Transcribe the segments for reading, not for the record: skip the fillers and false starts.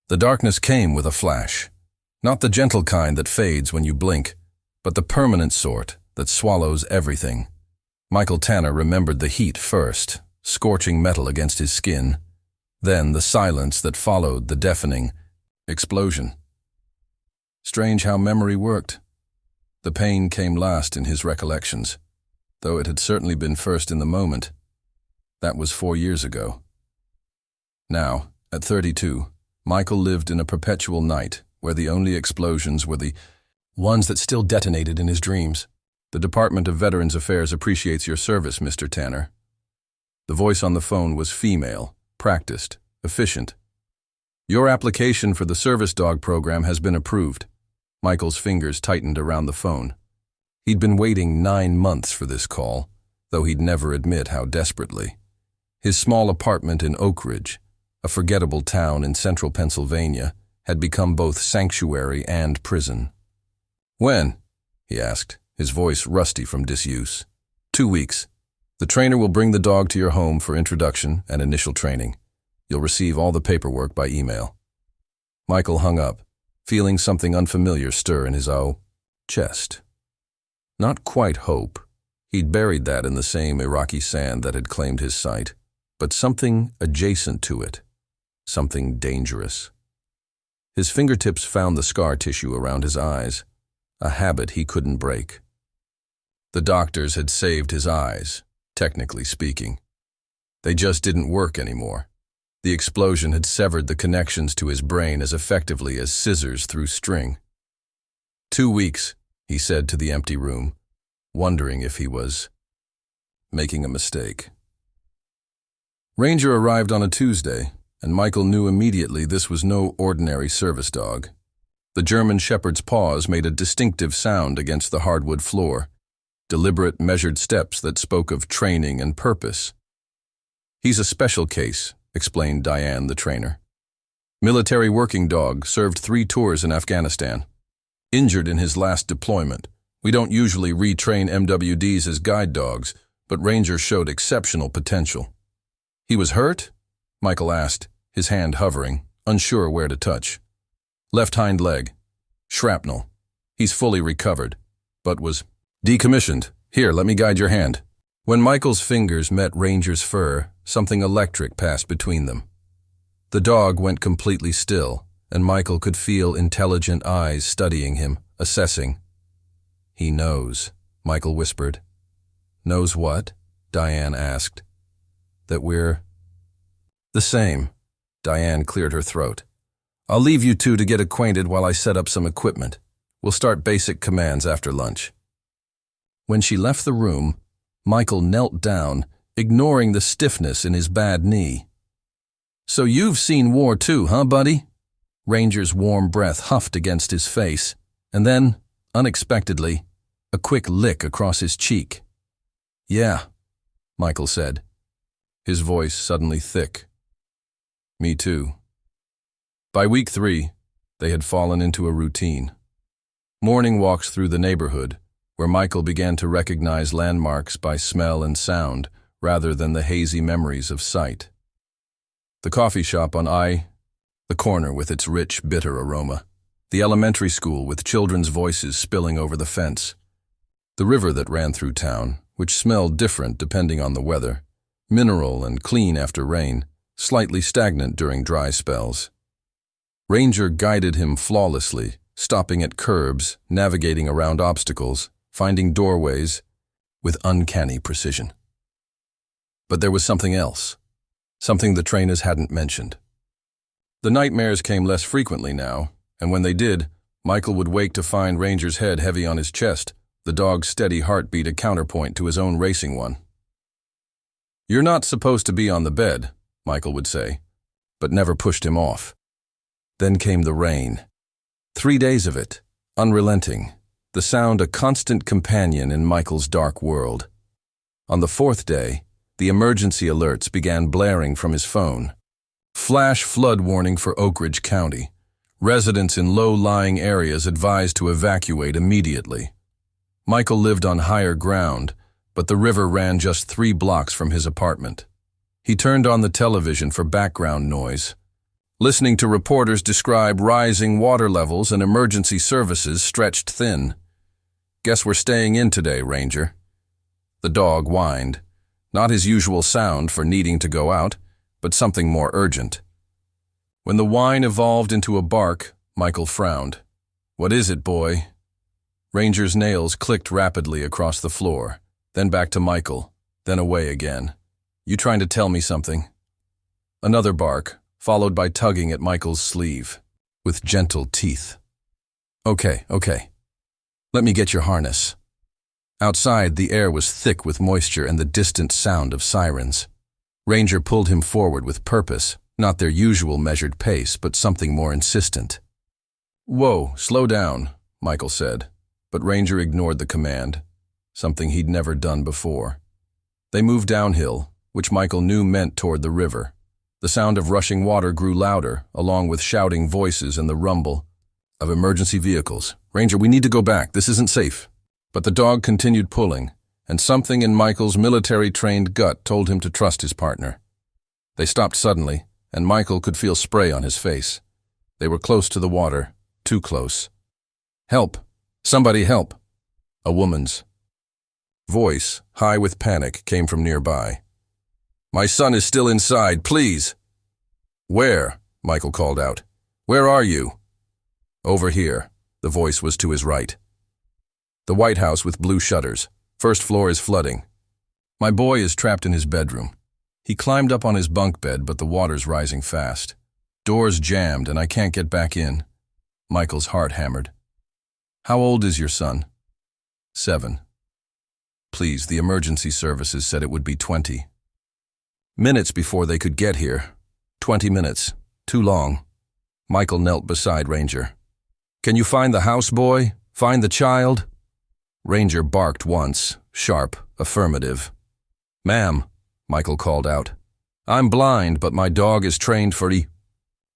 The darkness came with a flash. Not the gentle kind that fades when you blink, but the permanent sort that swallows everything. Michael Tanner remembered the heat first, scorching metal against his skin, then the silence that followed the deafening explosion. Strange how memory worked. The pain came last in his recollections, though it had certainly been first in the moment. That was 4 years ago. Now, at 32, Michael lived in a perpetual night where the only explosions were the ones that still detonated in his dreams. The Department of Veterans Affairs appreciates your service, Mr. Tanner. The voice on the phone was female, practiced, efficient. Your application for the service dog program has been approved. Michael's fingers tightened around the phone. He'd been waiting 9 months for this call, though he'd never admit how desperately. His small apartment in Oak Ridge, a forgettable town in central Pennsylvania, had become both sanctuary and prison. When? He asked, his voice rusty from disuse. 2 weeks. The trainer will bring the dog to your home for introduction and initial training. You'll receive all the paperwork by email. Michael hung up, feeling something unfamiliar stir in his chest. Not quite hope. He'd buried that in the same Iraqi sand that had claimed his sight, but something adjacent to it. Something dangerous. His fingertips found the scar tissue around his eyes, a habit he couldn't break. The doctors had saved his eyes, technically speaking. They just didn't work anymore. The explosion had severed the connections to his brain as effectively as scissors through string. 2 weeks, he said to the empty room, wondering if he was making a mistake. Ranger arrived on a Tuesday, and Michael knew immediately this was no ordinary service dog. The German shepherd's paws made a distinctive sound against the hardwood floor, deliberate, measured steps that spoke of training and purpose. He's a special case, explained Diane, the trainer. Military working dog, served 3 tours in Afghanistan. Injured in his last deployment. We don't usually retrain MWDs as guide dogs, but Ranger showed exceptional potential. He was hurt? Michael asked, his hand hovering, unsure where to touch. Left hind leg. Shrapnel. He's fully recovered, but was decommissioned. Here, let me guide your hand. When Michael's fingers met Ranger's fur, something electric passed between them. The dog went completely still, and Michael could feel intelligent eyes studying him, assessing. He knows, Michael whispered. Knows what? Diane asked. That we're the same. Diane cleared her throat. I'll leave you two to get acquainted while I set up some equipment. We'll start basic commands after lunch. When she left the room, Michael knelt down, ignoring the stiffness in his bad knee. So you've seen war too, huh, buddy? Ranger's warm breath huffed against his face, and then, unexpectedly, a quick lick across his cheek. Yeah, Michael said, his voice suddenly thick. Me too. By week 3, they had fallen into a routine. Morning walks through the neighborhood, where Michael began to recognize landmarks by smell and sound rather than the hazy memories of sight. The coffee shop on the corner with its rich, bitter aroma. The elementary school with children's voices spilling over the fence. The river that ran through town, which smelled different depending on the weather, mineral and clean after rain, slightly stagnant during dry spells. Ranger guided him flawlessly, stopping at curbs, navigating around obstacles, finding doorways with uncanny precision. But there was something else, something the trainers hadn't mentioned. The nightmares came less frequently now, and when they did, Michael would wake to find Ranger's head heavy on his chest, the dog's steady heartbeat a counterpoint to his own racing one. You're not supposed to be on the bed, Michael would say, but never pushed him off. Then came the rain. 3 days of it, unrelenting, the sound a constant companion in Michael's dark world. On the 4th day, the emergency alerts began blaring from his phone. Flash flood warning for Oak Ridge County. Residents in low-lying areas advised to evacuate immediately. Michael lived on higher ground, but the river ran just 3 blocks from his apartment. He turned on the television for background noise. listening to reporters describe rising water levels and emergency services stretched thin. "Guess we're staying in today, Ranger." The dog whined, not his usual sound for needing to go out, but something more urgent. When the whine evolved into a bark, Michael frowned. "What is it, boy?" Ranger's nails clicked rapidly across the floor, then back to Michael, then away again. "You trying to tell me something?" Another bark, followed by tugging at Michael's sleeve, with gentle teeth. Okay. Let me get your harness." Outside, the air was thick with moisture and the distant sound of sirens. Ranger pulled him forward with purpose, not their usual measured pace, but something more insistent. "Whoa, slow down," Michael said, but Ranger ignored the command, something he'd never done before. They moved downhill, which Michael knew meant toward the river. The sound of rushing water grew louder, along with shouting voices and the rumble of emergency vehicles. "Ranger, we need to go back. This isn't safe." But the dog continued pulling, and something in Michael's military-trained gut told him to trust his partner. They stopped suddenly, and Michael could feel spray on his face. They were close to the water, too close. "Help! Somebody help!" A woman's voice, high with panic, came from nearby. "My son is still inside, please!" "Where?" Michael called out. "Where are you?" "Over here." The voice was to his right. "The White House with blue shutters. First floor is flooding. My boy is trapped in his bedroom. He climbed up on his bunk bed, but the water's rising fast. Doors jammed and I can't get back in." Michael's heart hammered. "How old is your son?" 7. "Please, the emergency services said it would be 20. Minutes before they could get here. 20 minutes. Too long." Michael knelt beside Ranger. "Can you find the house, boy? Find the child?" Ranger barked once, sharp, affirmative. "Ma'am," Michael called out. "I'm blind, but my dog is trained for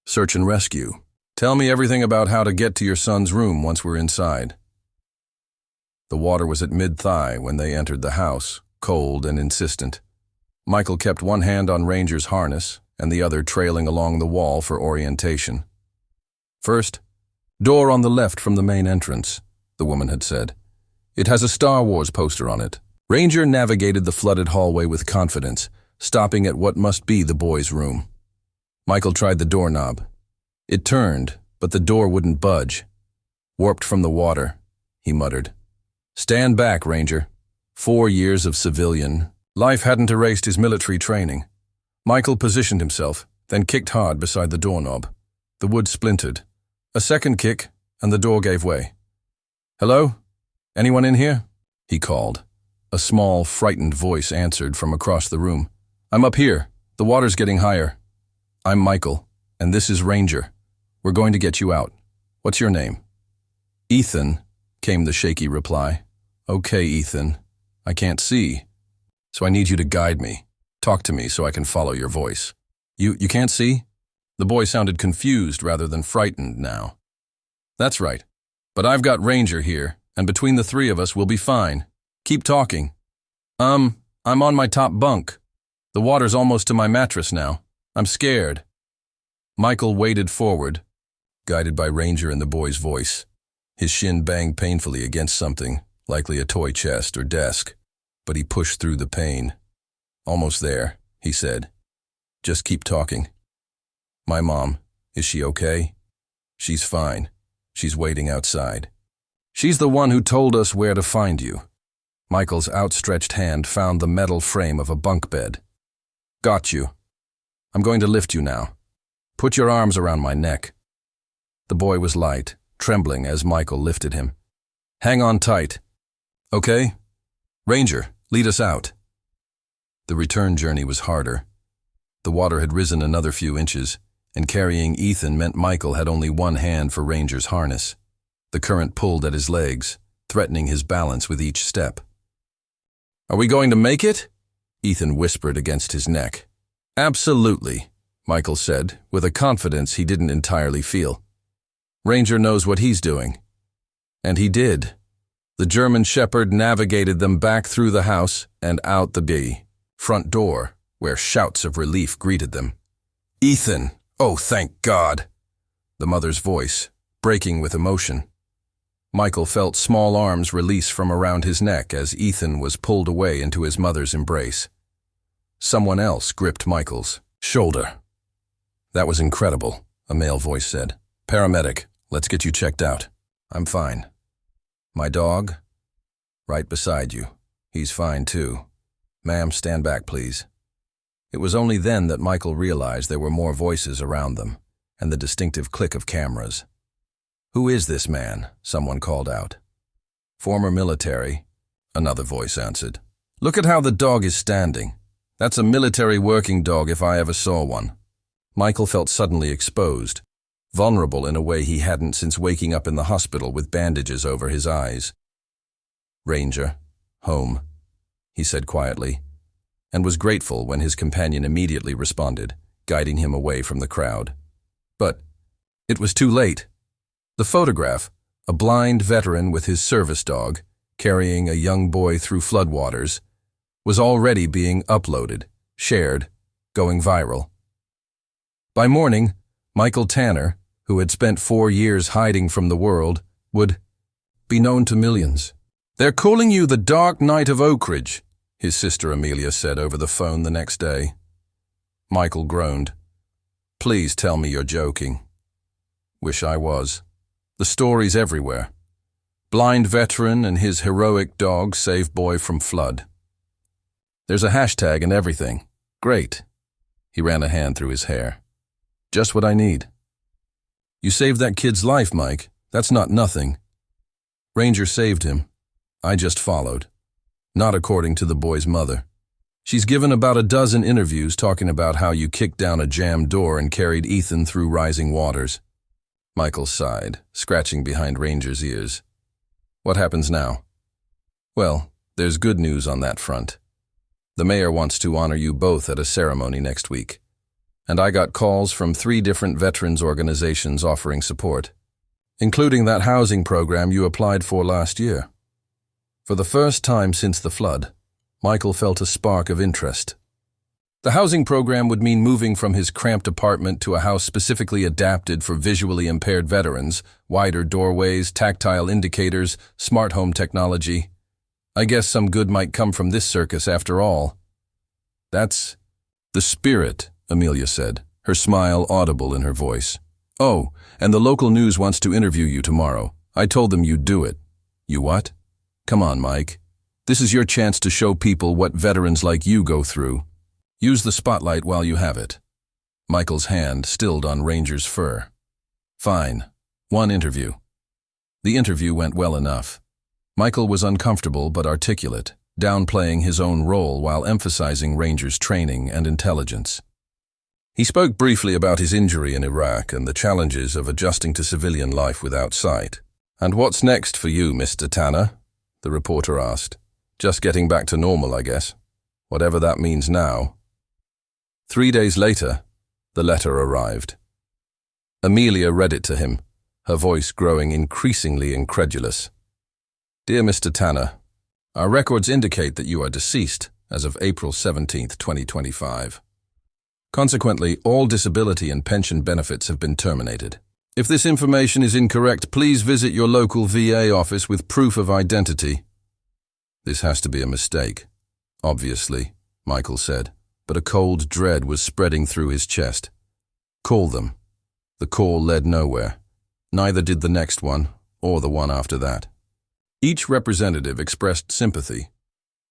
search and rescue. Tell me everything about how to get to your son's room once we're inside." The water was at mid-thigh when they entered the house, cold and insistent. Michael kept one hand on Ranger's harness and the other trailing along the wall for orientation. "First, door on the left from the main entrance," the woman had said. "It has a Star Wars poster on it." Ranger navigated the flooded hallway with confidence, stopping at what must be the boy's room. Michael tried the doorknob. It turned, but the door wouldn't budge. "Warped from the water," he muttered. "Stand back, Ranger." 4 years of civilian life hadn't erased his military training. Michael positioned himself, then kicked hard beside the doorknob. The wood splintered. A second kick, and the door gave way. "Hello? Anyone in here?" he called. A small, frightened voice answered from across the room. "I'm up here. The water's getting higher." "I'm Michael, and this is Ranger. We're going to get you out. What's your name?" "Ethan," came the shaky reply. "Okay, Ethan. I can't see, so I need you to guide me. Talk to me so I can follow your voice." You can't see?" The boy sounded confused rather than frightened now. "That's right. But I've got Ranger here, and between the three of us we'll be fine. Keep talking." I'm on my top bunk. The water's almost to my mattress now. I'm scared." Michael waded forward, guided by Ranger and the boy's voice. His shin banged painfully against something, likely a toy chest or desk, but he pushed through the pain. "Almost there," he said. "Just keep talking." "My mom, is she okay?" "She's fine. She's waiting outside." "She's the one who told us where to find you." Michael's outstretched hand found the metal frame of a bunk bed. "Got you. I'm going to lift you now. Put your arms around my neck." The boy was light, trembling as Michael lifted him. "Hang on tight." "Okay? Ranger, lead us out." The return journey was harder. The water had risen another few inches, and carrying Ethan meant Michael had only one hand for Ranger's harness. The current pulled at his legs, threatening his balance with each step. "Are we going to make it?" Ethan whispered against his neck. "Absolutely," Michael said, with a confidence he didn't entirely feel. "Ranger knows what he's doing." And he did. The German shepherd navigated them back through the house and out the front door, where shouts of relief greeted them. "Ethan, "Oh, thank God!" The mother's voice, breaking with emotion. Michael felt small arms release from around his neck as Ethan was pulled away into his mother's embrace. Someone else gripped Michael's shoulder. "That was incredible," a male voice said. "Paramedic, let's get you checked out." "I'm fine." "My dog?" "Right beside you. He's fine too." "Ma'am, stand back, please." It was only then that Michael realized there were more voices around them, and the distinctive click of cameras. "Who is this man?" someone called out. "Former military," another voice answered. "Look at how the dog is standing. That's a military working dog if I ever saw one." Michael felt suddenly exposed, vulnerable in a way he hadn't since waking up in the hospital with bandages over his eyes. "Ranger, home," he said quietly, and was grateful when his companion immediately responded, guiding him away from the crowd. But it was too late. The photograph, a blind veteran with his service dog, carrying a young boy through floodwaters, was already being uploaded, shared, going viral. By morning, Michael Tanner, who had spent 4 years hiding from the world, would be known to millions. "They're calling you the Dark Knight of Oak Ridge," his sister Amelia said over the phone the next day. Michael groaned. "Please tell me you're joking." "Wish I was. The story's everywhere. Blind veteran and his heroic dog save boy from flood. There's a hashtag and everything. Great." He ran a hand through his hair. "Just what I need." "You saved that kid's life, Mike. That's not nothing." "Ranger saved him. I just followed. Not according to the boy's mother. She's given about a dozen interviews talking about how you kicked down a jammed door and carried Ethan through rising waters." Michael sighed, scratching behind Ranger's ears. "What happens now?" "Well, there's good news on that front. The mayor wants to honor you both at a ceremony next week. And I got calls from 3 different veterans organizations offering support, including that housing program you applied for last year." For the first time since the flood, Michael felt a spark of interest. The housing program would mean moving from his cramped apartment to a house specifically adapted for visually impaired veterans, wider doorways, tactile indicators, smart home technology. "I guess some good might come from this circus after all." "That's the spirit," Amelia said, her smile audible in her voice. "Oh, and the local news wants to interview you tomorrow. I told them you'd do it." "You what?" "Come on, Mike. This is your chance to show people what veterans like you go through. Use the spotlight while you have it." Michael's hand stilled on Ranger's fur. "Fine. 1 interview." The interview went well enough. Michael was uncomfortable but articulate, downplaying his own role while emphasizing Ranger's training and intelligence. He spoke briefly about his injury in Iraq and the challenges of adjusting to civilian life without sight. "And what's next for you, Mr. Tanner?" the reporter asked. "Just getting back to normal, I guess. Whatever that means now." 3 days later, the letter arrived. Amelia read it to him, her voice growing increasingly incredulous. "Dear Mr. Tanner, our records indicate that you are deceased as of April 17, 2025. Consequently, all disability and pension benefits have been terminated. If this information is incorrect, please visit your local VA office with proof of identity." "This has to be a mistake, obviously," Michael said, but a cold dread was spreading through his chest. "Call them." The call led nowhere. Neither did the next one, or the one after that. Each representative expressed sympathy,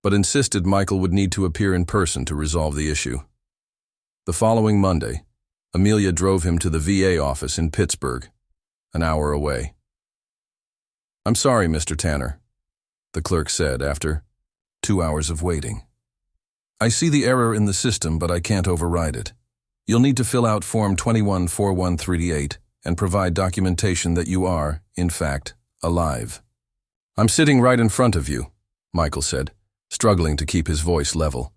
but insisted Michael would need to appear in person to resolve the issue. The following Monday, Amelia drove him to the VA office in Pittsburgh, an hour away. "I'm sorry, Mr. Tanner," the clerk said after 2 hours of waiting. "I see the error in the system, but I can't override it. You'll need to fill out Form 21-4138 and provide documentation that you are, in fact, alive." "I'm sitting right in front of you," Michael said, struggling to keep his voice level.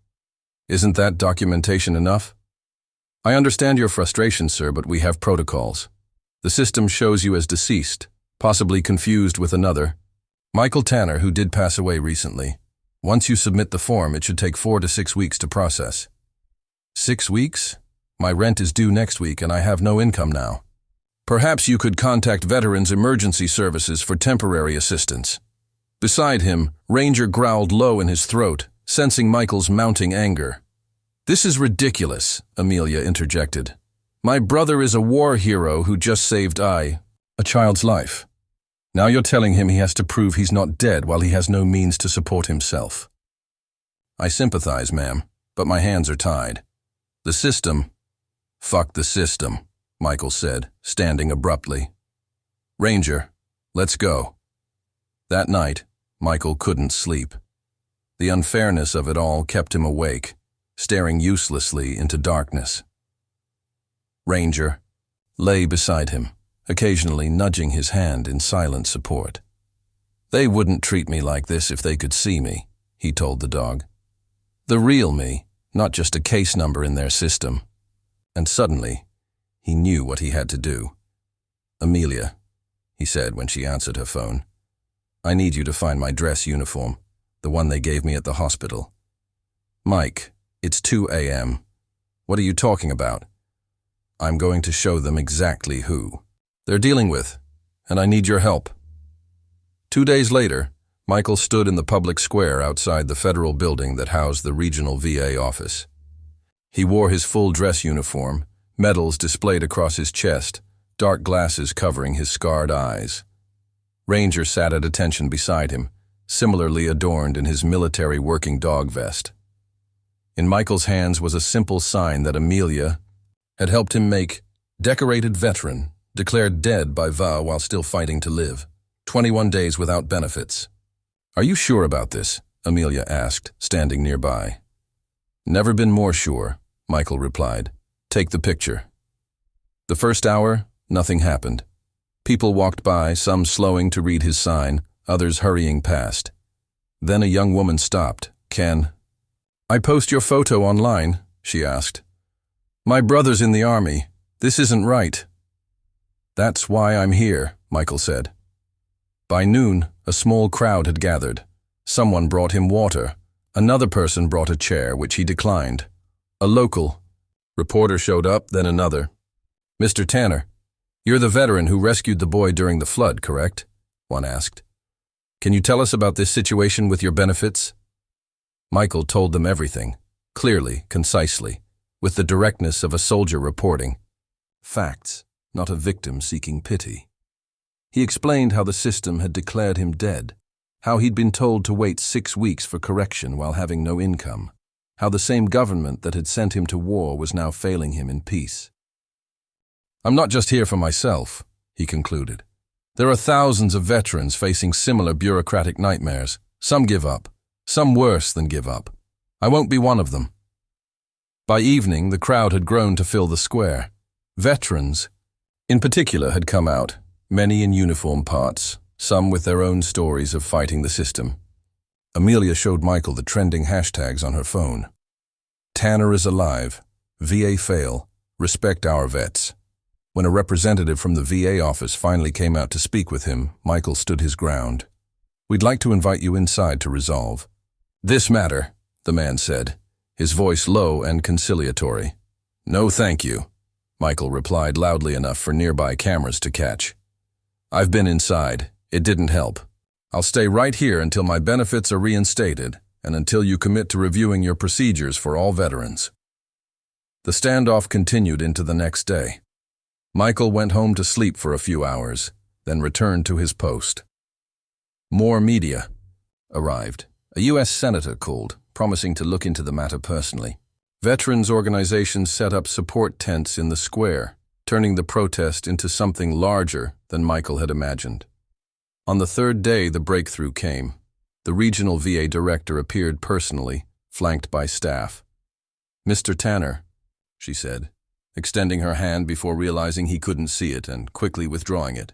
"Isn't that documentation enough?" "I understand your frustration, sir, but we have protocols. The system shows you as deceased, possibly confused with another. Michael Tanner, who did pass away recently. Once you submit the form, it should take 4 to 6 weeks to process." "6 weeks?" My rent is due next week and I have no income now. Perhaps you could contact Veterans Emergency Services for temporary assistance. Beside him, Ranger growled low in his throat, sensing Michael's mounting anger. This is ridiculous, Amelia interjected. My brother is a war hero who just saved a child's life. Now you're telling him he has to prove he's not dead while he has no means to support himself. I sympathize, ma'am, but my hands are tied. The system— Fuck the system, Michael said, standing abruptly. Ranger, let's go. That night, Michael couldn't sleep. The unfairness of it all kept him awake, staring uselessly into darkness. Ranger lay beside him, occasionally nudging his hand in silent support. They wouldn't treat me like this if they could see me, he told the dog. The real me, not just a case number in their system. And suddenly, he knew what he had to do. Amelia, he said when she answered her phone, I need you to find my dress uniform, the one they gave me at the hospital. Mike, it's 2 a.m. What are you talking about? I'm going to show them exactly who they're dealing with, and I need your help. 2 days later, Michael stood in the public square outside the federal building that housed the regional VA office. He wore his full dress uniform, medals displayed across his chest, dark glasses covering his scarred eyes. Ranger sat at attention beside him, similarly adorned in his military working dog vest. In Michael's hands was a simple sign that Amelia had helped him make: decorated veteran, declared dead by VA while still fighting to live, 21 days without benefits. Are you sure about this? Amelia asked, standing nearby. Never been more sure, Michael replied. Take the picture. The first hour, nothing happened. People walked by, some slowing to read his sign, others hurrying past. Then a young woman stopped. Can I post your photo online? She asked. My brother's in the army. This isn't right. That's why I'm here, Michael said. By noon, a small crowd had gathered. Someone brought him water. Another person brought a chair, which he declined. A local reporter showed up, then another. Mr. Tanner, you're the veteran who rescued the boy during the flood, correct? One asked. Can you tell us about this situation with your benefits? Michael told them everything, clearly, concisely, with the directness of a soldier reporting. Facts, not a victim seeking pity. He explained how the system had declared him dead, how he'd been told to wait 6 weeks for correction while having no income, how the same government that had sent him to war was now failing him in peace. I'm not just here for myself, he concluded. There are thousands of veterans facing similar bureaucratic nightmares. Some give up, some worse than give up. I won't be one of them. By evening, the crowd had grown to fill the square. Veterans, in particular, had come out, many in uniform parts, some with their own stories of fighting the system. Amelia showed Michael the trending hashtags on her phone. Tanner is alive. VA fail. Respect our vets. When a representative from the VA office finally came out to speak with him, Michael stood his ground. We'd like to invite you inside to resolve this matter, the man said, his voice low and conciliatory. No, thank you, Michael replied loudly enough for nearby cameras to catch. I've been inside. It didn't help. I'll stay right here until my benefits are reinstated and until you commit to reviewing your procedures for all veterans. The standoff continued into the next day. Michael went home to sleep for a few hours, then returned to his post. More media arrived. A U.S. senator called, promising to look into the matter personally. Veterans organizations set up support tents in the square, turning the protest into something larger than Michael had imagined. On the third day, the breakthrough came. The regional VA director appeared personally, flanked by staff. Mr. Tanner, she said, extending her hand before realizing he couldn't see it and quickly withdrawing it.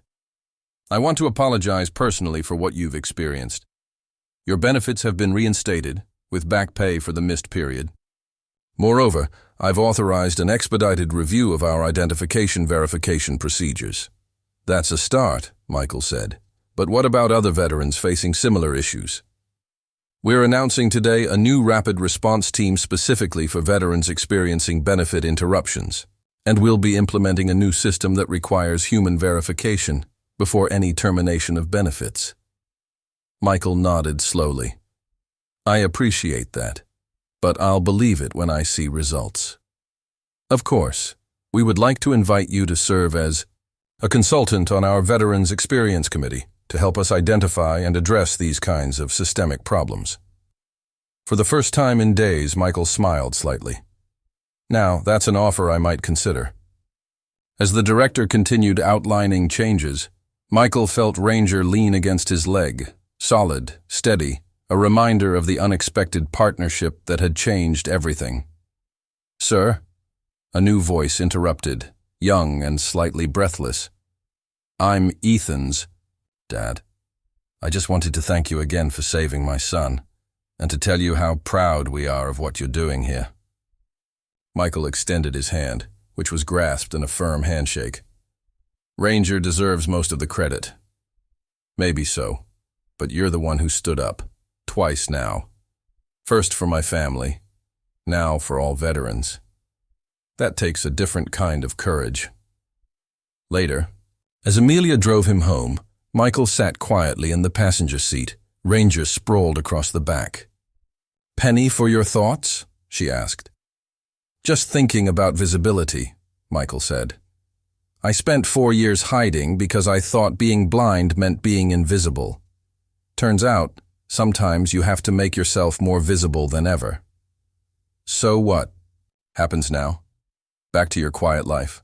I want to apologize personally for what you've experienced. Your benefits have been reinstated, with back pay for the missed period. Moreover, I've authorized an expedited review of our identification verification procedures. That's a start, Michael said. But what about other veterans facing similar issues? We're announcing today a new rapid response team specifically for veterans experiencing benefit interruptions, and we'll be implementing a new system that requires human verification before any termination of benefits. Michael nodded slowly. I appreciate that, but I'll believe it when I see results. Of course, we would like to invite you to serve as a consultant on our Veterans Experience Committee to help us identify and address these kinds of systemic problems. For the first time in days, Michael smiled slightly. Now, that's an offer I might consider. As the director continued outlining changes, Michael felt Ranger lean against his leg, solid, steady, a reminder of the unexpected partnership that had changed everything. Sir? A new voice interrupted, young and slightly breathless. I'm Ethan's dad. I just wanted to thank you again for saving my son, and to tell you how proud we are of what you're doing here. Michael extended his hand, which was grasped in a firm handshake. Ranger deserves most of the credit. Maybe so, but you're the one who stood up, twice now. First for my family, now for all veterans. That takes a different kind of courage. Later, as Amelia drove him home, Michael sat quietly in the passenger seat, Ranger sprawled across the back. Penny for your thoughts? She asked. Just thinking about visibility, Michael said. I spent 4 years hiding because I thought being blind meant being invisible. Turns out, sometimes you have to make yourself more visible than ever. So what? Happens now. Back to your quiet life.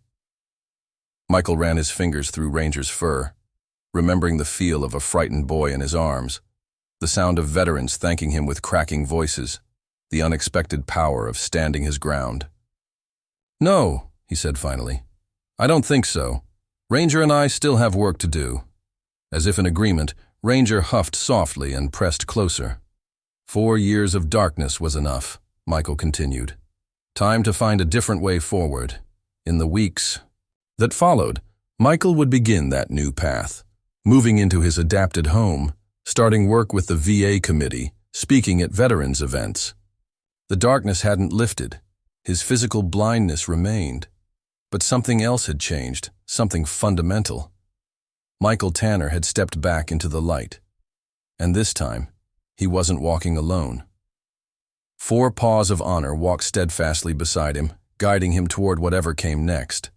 Michael ran his fingers through Ranger's fur, remembering the feel of a frightened boy in his arms, the sound of veterans thanking him with cracking voices, the unexpected power of standing his ground. No, he said finally. I don't think so. Ranger and I still have work to do. As if in agreement, Ranger huffed softly and pressed closer. 4 years of darkness was enough, Michael continued. Time to find a different way forward. In the weeks that followed, Michael would begin that new path, moving into his adapted home, starting work with the VA committee, speaking at veterans events. The darkness hadn't lifted. His physical blindness remained. But something else had changed, something fundamental. Michael Tanner had stepped back into the light. And this time, he wasn't walking alone. 4 paws of honor walked steadfastly beside him, guiding him toward whatever came next.